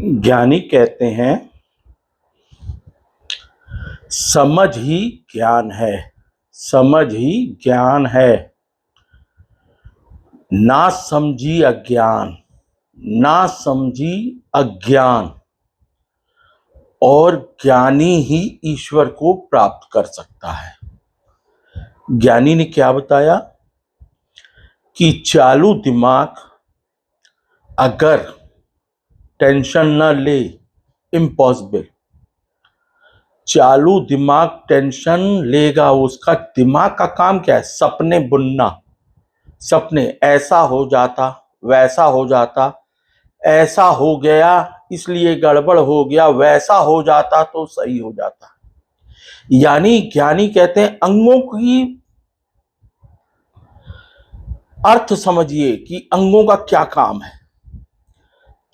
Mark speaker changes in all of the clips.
Speaker 1: ज्ञानी कहते हैं समझ ही ज्ञान है। समझ ही ज्ञान है। ना समझी अज्ञान, ना समझी अज्ञान। और ज्ञानी ही ईश्वर को प्राप्त कर सकता है। ज्ञानी ने क्या बताया कि चालू दिमाग अगर टेंशन न ले, इम्पॉसिबल। चालू दिमाग टेंशन लेगा, उसका दिमाग का काम क्या है? सपने बुनना। सपने, ऐसा हो जाता, वैसा हो जाता, ऐसा हो गया इसलिए गड़बड़ हो गया, वैसा हो जाता तो सही हो जाता। यानी ज्ञानी कहते हैं अंगों की अर्थ समझिए कि अंगों का क्या काम है।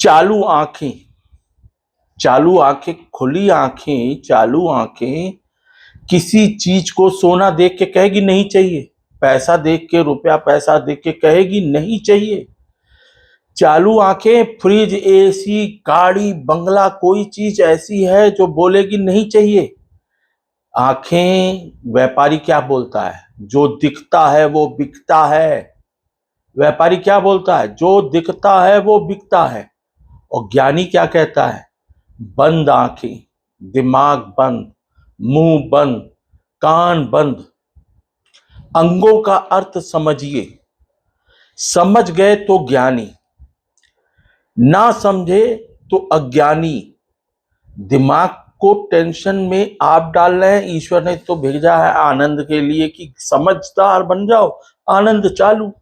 Speaker 1: चालू आंखें, चालू आंखें, खुली आंखें, चालू आंखें किसी चीज को सोना देख के कहेगी नहीं चाहिए, पैसा देख के, रुपया पैसा देख के कहेगी नहीं चाहिए। चालू आंखें फ्रिज, एसी, गाड़ी, बंगला, कोई चीज ऐसी है जो बोलेगी नहीं चाहिए। आंखें, व्यापारी क्या बोलता है? जो दिखता है वो बिकता है। व्यापारी क्या बोलता है? जो दिखता है वो बिकता है। और ज्ञानी क्या कहता है? बंद आंखें, दिमाग बंद, मुंह बंद, कान बंद। अंगों का अर्थ समझिए। समझ गए तो ज्ञानी, ना समझे तो अज्ञानी। दिमाग को टेंशन में आप डाल रहे हैं। ईश्वर ने तो भेजा है आनंद के लिए कि समझदार बन जाओ, आनंद चालू।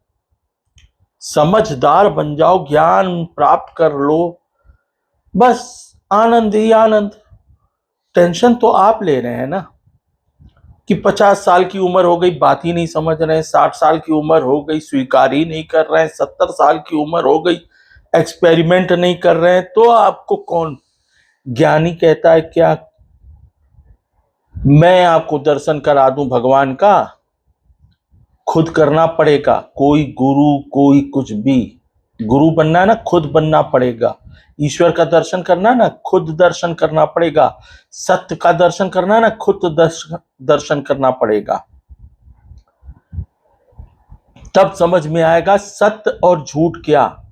Speaker 1: समझदार बन जाओ, ज्ञान प्राप्त कर लो, बस आनंद ही आनंद। टेंशन तो आप ले रहे हैं ना कि 50 साल की उम्र हो गई, बात ही नहीं समझ रहे हैं। 60 साल की उम्र हो गई, स्वीकार ही नहीं कर रहे हैं। 70 साल की उम्र हो गई, एक्सपेरिमेंट नहीं कर रहे हैं। तो आपको कौन? ज्ञानी कहता है क्या मैं आपको दर्शन करा दूं भगवान का? खुद करना पड़ेगा। कोई गुरु, कोई कुछ भी। गुरु बनना है ना, खुद बनना पड़ेगा। ईश्वर का दर्शन करना है ना, खुद दर्शन करना पड़ेगा। सत्य का दर्शन करना है ना, खुद दर्शन करना पड़ेगा। तब समझ में आएगा सत्य और झूठ क्या।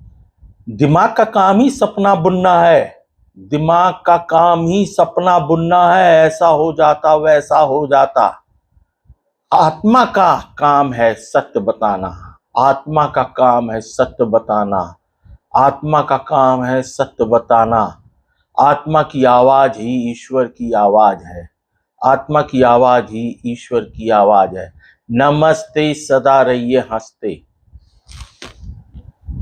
Speaker 1: दिमाग का काम ही सपना बुनना है। दिमाग का काम ही सपना बुनना है, ऐसा हो जाता, वैसा हो जाता। आत्मा का काम है सत्य बताना। आत्मा का काम है सत्य बताना। आत्मा का काम है सत्य बताना। आत्मा की आवाज ही ईश्वर की आवाज है। आत्मा की आवाज ही ईश्वर की आवाज है। नमस्ते, सदा रहिए हंसते।